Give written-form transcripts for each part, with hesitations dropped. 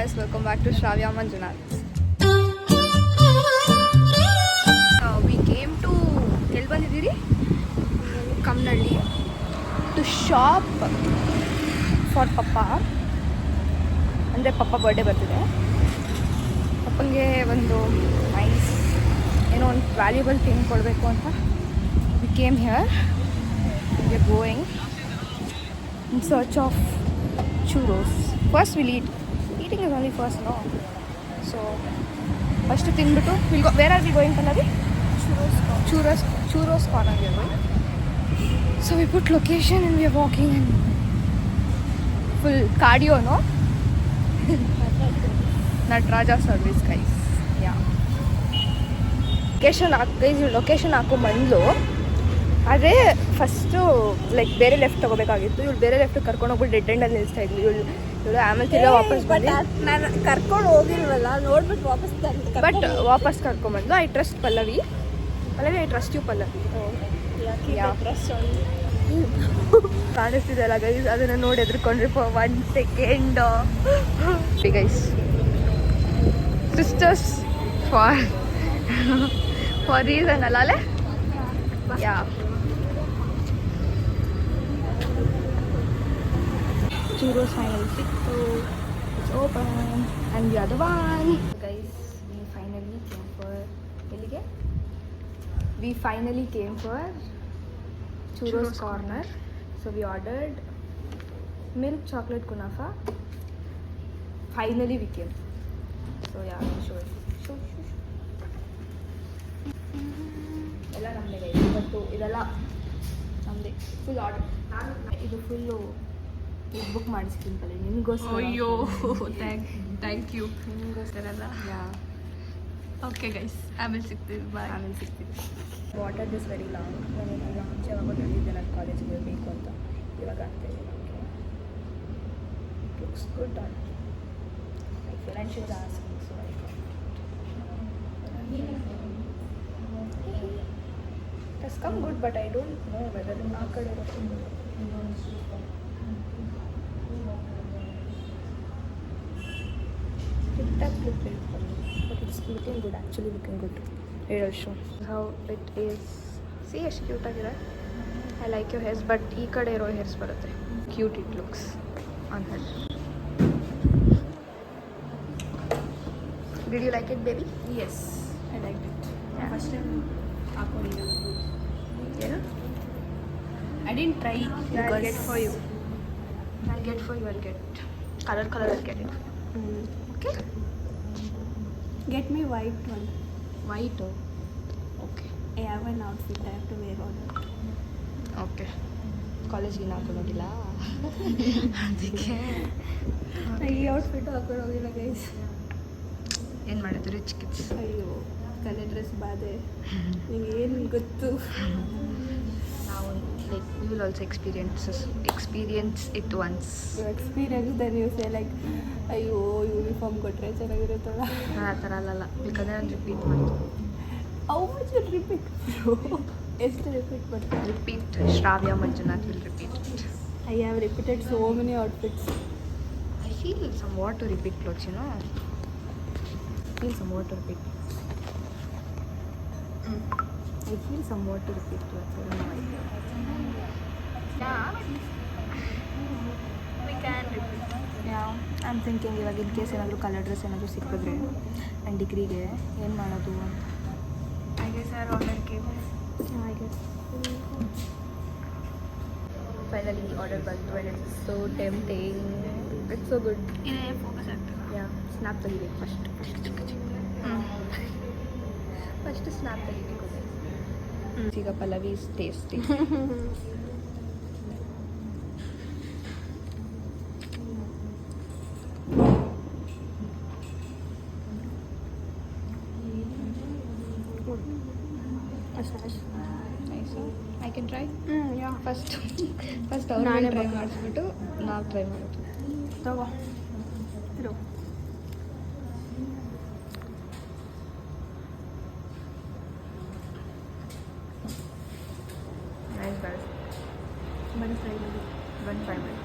Guys, welcome back to Shravya Manjunath. We came to ಎಲ್ಲಿ ಬಂದಿದ್ದೀರಿ Kammanahalli to shop for ಪಪ್ಪ. ಅಂದರೆ ಪಪ್ಪ birthday ಬರ್ತಿದೆ. ಪಪ್ಪಂಗೆ ಒಂದು ನೈಸ್ ಏನೋ ಒಂದು ವ್ಯಾಲ್ಯೂಬಲ್ ಥಿಂಗ್ ಕೊಡಬೇಕು ಅಂತ we came here. We are going in search of churros. First we'll eat. Eating is only first, no? So first ತಿಂದ್ಬಿಟ್ಟು we'll go. Where are we going, Pallavi? Churros corner we are going. So we put location and we are walking and full cardio, no? Nataraja service, guys. Yeah. Location ಹಾಕೊಂಡ್ಬಂದ್ಲು. ಆದರೆ first like ಬೇರೆ left ತೊಗೋಬೇಕಾಗಿತ್ತು. ಇವಳು ಬೇರೆ left ಕರ್ಕೊಂಡೋಗ್ಬಿಟ್ಟು dead ಎಂಡಲ್ಲಿ ನಿಲ್ಲಿಸ್ತಾ ಇದ್ಲು. ಇವಳು ಆಮೇಲೆ ತಿರ್ಗಾ ವಾಪಸ್ ಬಂದು ನಾನು ಕರ್ಕೊಂಡು ಹೋಗಿಲ್ವಲ್ಲ, ನೋಡ್ಬಿಟ್ಟು ಬಟ್ ವಾಪಸ್ ಕರ್ಕೊಂಡ್ಬಂದು. I trust Pallavi. I trust you Pallavi. ಕಾಣಿಸ್ತಿದೆಯಲ್ಲ ಗೈಸ್, ಅದನ್ನು ನೋಡಿ ಎದ್ರುಕೊಂಡ್ರಿ for 1 second. Guys, sisters for reason ಅಲ್ಲ ಅಲ್ಲೇ. ಯಾ, churros finally sikku. It's open and the other one. Guys, we finally came for churros corner. So we ordered milk chocolate kunafa. Finally we came. So yeah, I'll show it. Show. ಎಲ್ಲ ನಮ್ಮದೇ guys. ಇವತ್ತು ಇದೆಲ್ಲ ನಮ್ಮದೇ full order. ಇದು full book ಮಾಡಿಸ್ತೀನಿ ಪಲ್ಲಿ ನಿಮಗೋಸ್ಕರ. ಅಯ್ಯೋ, thank you. ನಿಮಗೋಸ್ಕರಲ್ಲ. ಯಾ, ಓಕೆ ಗೈಸ್, ಆಮೇಲೆ ಸಿಗ್ತೀವಿ. ಬಾಯ್. ಆಮೇಲೆ ಸಿಗ್ತೀವಿ. Water this very long. ನಾನು ಈಗ ಮುಂಚೆ ಯಾವಾಗ ಹೇಳಿದ್ದೆ ನನ್ನ ಕಾಲೇಜಿಗೆ ಬೇಕು ಅಂತ. ಇವಾಗ ಆಗ್ತಾಯಿದೆ ನನಗೆ. Looks good on I feel and she was asking, so I got it has come good, but I don't know whether ಆ ಕಡೆ ಇರುತ್ತೆ. But it's looking good, actually looking good. Here I'll show how it is. See, ಎಷ್ಟು cute ಆಗಿದೆ. I like your hairs, but ಈ ಕಡೆ ಇರೋ hairs ಬರುತ್ತೆ. Cute it looks on her. Did you like it, baby? Yes, I liked it. Yeah. First time ಹಾಕೊಂಡಿದ್ದೆ. ಏನು? I didn't try I'll get for you. I'll get color I'll get it. Okay? Get me white one. White. Okay. I have an outfit I have to wear all that. Okay. ಕಾಲೇಜ್ಗೆ ಹಾಕೊಂಡೋಗಿಲ್ಲ ಅದಕ್ಕೆ ಈ outfit ಹಾಕೊಂಡು ಹೋಗಿಲ್ಲ guys. ಏನು ಮಾಡಿದ್ರು rich kids. ಅಯ್ಯೋ, ಕಲೆ dress ಬಾದೆ. ನಿಂಗೆ ಏನು ಗೊತ್ತು? ನಾವು like we will also experience it once. Experience then you say like ಅಯ್ಯೋ ಯೂನಿಫಾರ್ಮ್ ಕೊಟ್ಟರೆ ಚೆನ್ನಾಗಿರುತ್ತಲ್ಲ. ನಾನು ಆ ಥರ ಅಲ್ಲಲ್ಲ, ಬೇಕಾದ್ರೆ ನಾನು ರಿಪೀಟ್ ಮಾಡ್ತೀನಿ. How much will repeat? ಎಷ್ಟು ರಿಪೀಟ್ ಮಾಡ್ತೀನಿ? Repeat. Shravya Manjunath will repeat it. I have repeated so many outfits. I feel somewhat to repeat clothes, you know. Feel somewhat to repeat. I feel somewhat to repeat clothes. I don't know why. Yeah. We can repeat. Yeah. I'm thinking ಇವಾಗ in case ಏನಾದರೂ colour dress ಏನಾದರೂ ಸಿಕ್ಕಿದ್ರೆ and ಡಿಗ್ರಿಗೆ ಏನು ಮಾಡೋದು ಅಂತ. I guess I ordered cake. Yeah, I guess. Finally order ಬಂತು and it's so tempting. It's so good. ಇದೇ ಫೋಕಸ್ ಆಗ್ತದೆ. Yeah. ಸ್ನ್ಯಾಪ್ ತೆಗಿಬೇಕು ಫಸ್ಟ್ ಸ್ನ್ಯಾಪ್ ತೆಗಿಬೇಕು. ಈಗ Pallavi is tasty. I can try. First ಅವ್ರು ಟ್ರೈ ಮಾಡಿಸ್ಬಿಟ್ಟು ನಾವು ಟ್ರೈ ಮಾಡೋದು. ತಗೋ ಇರು. Nice guys. ಬನ್ನಿ ಫ್ರೈ ಮಾಡಿ. ಬನ್ ಫ್ರೈ ಮಾಡಿ.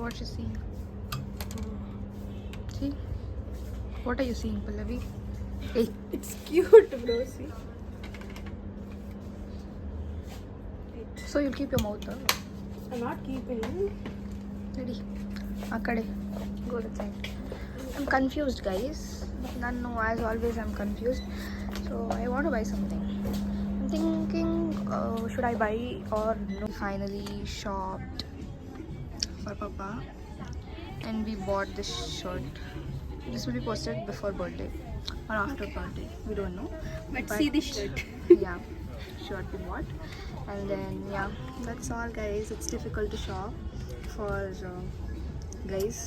what she's seeing. See? What are you seeing, Pallavi? Hey. It's cute, bro. See. So you'll keep your mouth. I'm not keeping. Ready? Akade. Go that side. I'm confused, guys. Nanu, as always, I'm confused. So I want to buy something. I'm thinking, should I buy or no? Finally shopped for Papa, and we bought this shirt. This will be posted before birthday or after birthday. We don't know. But see the shirt. Yeah, shirt we bought, and then yeah, that's all, guys. It's difficult to shop for guys,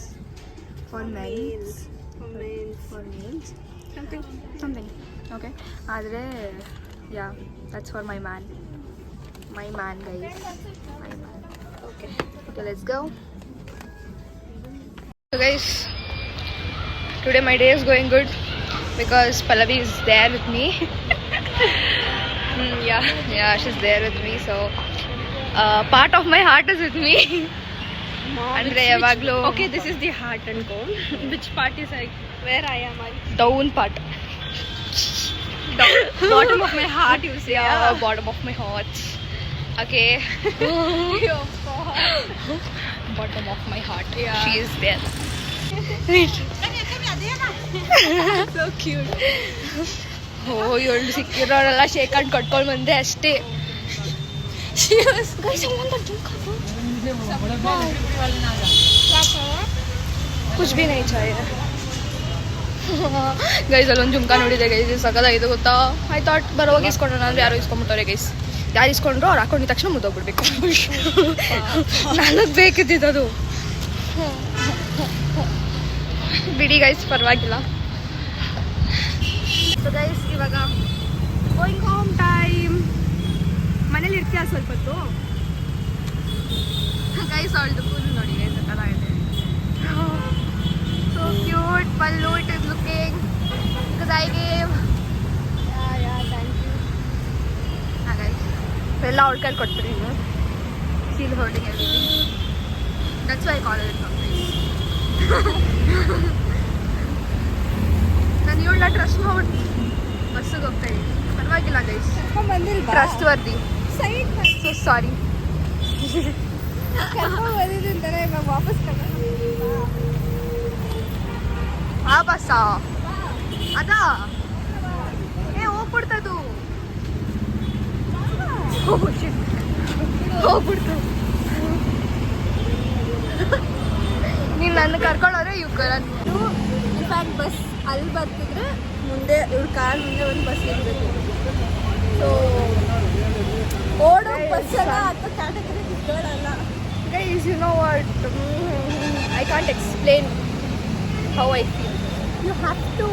for males, for males, something. Okay, adre yeah, that's for my man, guys, my man. Okay, let's go. So guys, today my day is going good because Pallavi is there with me. Yeah, she's there with me. So part of my heart is with me. Andre yavaglu. Okay, this is the heart and goal. Which part is like where I am? Down part. Bottom of my heart, you say. Yeah, bottom of my heart. Okay. Bottom of my heart. Yeah. She is there. So cute. Oh, ಇವಳು ಸಿಕ್ಕಿರೋರೆಲ್ಲ shake hand ಕಟ್ಕೊಂಡು ಬಂದೆ ಅಷ್ಟೇ. Guys, I want the jumka. कुछ भी नहीं चाहिए. Guys ಅಲ್ಲೊಂದು ಜುಮ್ಕಾ ನೋಡಿದೆ ಗೈಸ್, ಸಕದಾಗಿದೆ ಗೊತ್ತಾ. ಐ ಥಾಟ್ ಬರೋವಾಗ ಇಸ್ಕೊಂಡ್ರು, ನಾನು ಯಾರೋ ಇಸ್ಕೊಂಡ್ಬಿಟ್ಟವ್ರೆ ಗೈಸ್. ಯಾರು ಇಸ್ಕೊಂಡ್ರು ಅವ್ರು ಹಾಕೊಂಡಿದ ತಕ್ಷಣ ಮುದ್ದೋಗ್ಬಿಡ್ಬೇಕು. ನನಗೆ ಬೇಕಿದ್ದಿದ್ದು ಅದು. ಬಿಡಿ ಗೈಸ್, ಪರವಾಗಿಲ್ಲ. ಸೊ ಗೈಸ್, ಇವಾಗ ಗೋಯಿಂಗ್ ಹೋಮ್ ಟೈಮ್. ಮನೇಲಿ ಇರ್ತೀಯ ಸ್ವಲ್ಪ ಹೊತ್ತು. ಗೈಸ್ ಅವಳದು ಕೂದಲು ನೋಡಿ ಗೈಸ್, ಚೆನ್ನಾಗಿದೆ. So cute, Pallu, it is looking, because I gave. Yeah, thank you. Guys, ಎಲ್ಲ ಅವಳ ಕೈಲಿ ಕೊಟ್ಬಿಡಿ. She's holding everything. That's why I call it something. ನಾನು ಇವಳನ್ನ ಟ್ರಸ್ಟ್ ಮಾಡ್ಬಿಟ್ಟು ಬಸ್ಸಿಗೆ ಹೋಗ್ತಾ ಇದ್ದೀನಿ. ಪರವಾಗಿಲ್ಲ ಗೈಸ್, ಬಂದಿಲ್ವಾ? Trustworthy. Side so sorry. ಬಂದಿದ್ದಂತಾರೆ ಇವಾಗ ವಾಪಸ್ ಆ ಬಸ್ಸ ಅದಾ ಹೋಗ್ಬಿಡ್ತದು. ಹೋಗ್ಬಿಡ್ತು. ನೀನು ನನ್ನ ಕರ್ಕೊಳ್ಳೋದ್ರೆ ಇನ್ಫ್ಯಾಕ್ಟ್ ಬಸ್ ಅಲ್ಲಿ ಬರ್ತಿದ್ರೆ ಮುಂದೆ ಇವ್ರ ಕಾರ್ ಮುಂದೆ ಒಂದು ಬಸ್ ಇರಬೇಕು. ಸೊ ಓಡೋ ಬಸ್ ಅಲ್ಲ ಅಥವಾ category ಬಿದ್ದೋಳಲ್ಲ. Guys, you know what? I can't explain how I feel. You have to.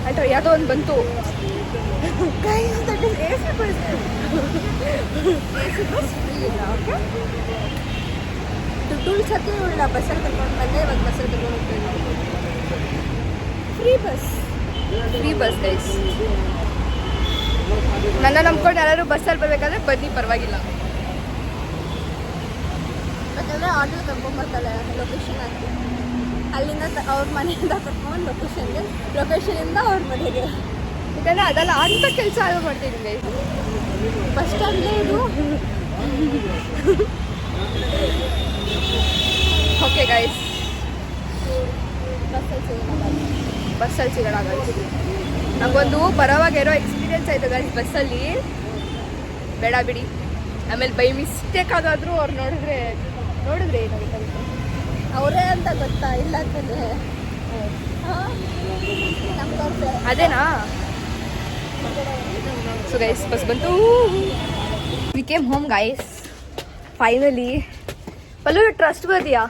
ಆಯ್ತು, ಯಾವುದೋ ಒಂದು ಬಂತು. Guys, that is AC bus. AC bus free ಇಲ್ಲ. ಓಕೆ, ದುಡ್ಡು ಉಳ್ಸಕ್ಕೆ ಇವಳ ಬಸ್ಸಲ್ಲಿ ಕರ್ಕೊಂಡು ಬಂದೆ. ಇವಾಗ ಬಸ್ಸಲ್ಲಿ ಕರ್ಕೊಂಡು ಹೋಗ್ತೀನಿ. Free bus guys. ನನ್ನ ನಂಬ್ಕೊಂಡು ಯಾರು ಬಸ್ಸಲ್ಲಿ ಬರಬೇಕಾದ್ರೆ ಬನ್ನಿ, ಪರವಾಗಿಲ್ಲ. ಯಾಕಂದರೆ ಆಟೋ ಕರ್ಕೊಂಬರ್ತಾಳೆ ಲೊಕೇಶನ್ ಹಾಕಿ. ಅಲ್ಲಿಂದ ಅವ್ರ ಮನೆಯಿಂದ ಕರ್ಕೊಂಡು ಲೊಕೇಶನಿಂದ ಅವ್ರ ಮನೆಗೆ. ಯಾಕಂದರೆ ಅದೆಲ್ಲ ಅಂಥ ಕೆಲಸ ಅದು ಮಾಡ್ತೀನಿ ಗೈಸ್. ಬಸ್ ಸ್ಟ್ಯಾಂಡ್ಲೇ ಇದು. ಓಕೆ ಗೈಸ್, ಬಸ್ಸಲ್ಲಿ ಸಿಗೋಣ. ಬಸ್ಸಲ್ಲಿ ಸಿಗೋಣ ಗೈಸ್. ನನಗೊಂದು ಬರೋವಾಗ ಏನೋ ಎಕ್ಸ್ಪೀರಿಯನ್ಸ್ ಆಯಿತು ಗೈಸ್ ಬಸ್ಸಲ್ಲಿ. ಬೇಡ ಬಿಡಿ, ಆಮೇಲೆ ಬೈ ಮಿಸ್ಟೇಕ್ ಆಗಾದರೂ ಅವ್ರು ನೋಡಿದ್ರೆ ಏನಾಗುತ್ತೆ. ಅವರೇ ಅಂತ ಗೊತ್ತಾ? ಇಲ್ಲ ಅಂತಂದರೆ ಅದೇನಾ? ಸೊ ಗೈಸ್, ಬಸ್ ಬಂತು. We came home guys finally. Pallu, trust ಬರ್ದಿಯಾ?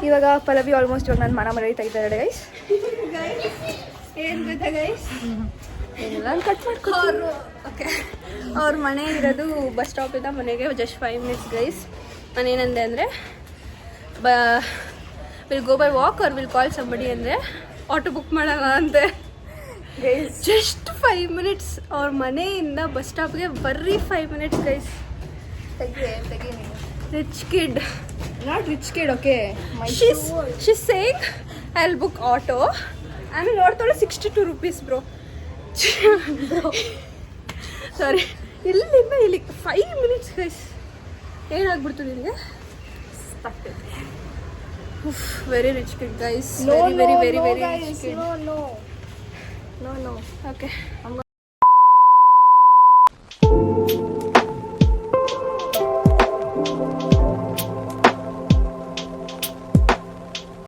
ಇವಾಗ ಪಲ್ಲವಿ ಆಲ್ಮೋಸ್ಟ್ ಇವಾಗ ನಾನು ಮನ ಮರೀತಾ ಇದ್ದಾರೆ ಗೈಸ್. ಏನು ಗೊತ್ತಾ ಗೈಸ್, ಏನಿಲ್ಲ, ನಾನು ಕಟ್ ಮಾಡ್ಕೊ. ಓಕೆ, ಅವ್ರ ಮನೆ ಇರೋದು ಬಸ್ ಸ್ಟಾಪಿಂದ ಮನೆಗೆ ಜಸ್ಟ್ 5 minutes ಗೈಸ್. ನಾನೇನಂದೆ ಅಂದರೆ will go by walk or will call somebody ಅಂದರೆ ಆಟೋ ಬುಕ್ ಮಾಡೋಣ ಅಂತೆ ಗೈಸ್. ಜಸ್ಟ್ 5 minutes ಅವ್ರ ಮನೆಯಿಂದ ಬಸ್ ಸ್ಟಾಪ್ಗೆ ಬರ್ರಿ 5 minutes ಗೈಸ್. ತೆಗಿ rich kid not rich kid okay she's saying I will book auto ಆಮೇಲೆ ನೋಡ್ತಾಳೆ 62 ರೂಪೀಸ್ ಬ್ರೋ ಸಾರಿ ಇಲ್ಲಿಂದ ಇಲ್ಲಿ 5 ಮಿನಿಟ್ಸ್ ಗೈಸ್ ಏನಾಗ್ಬಿಡ್ತು ನಿನಗೆ very rich kid guys very very very very rich kid no okay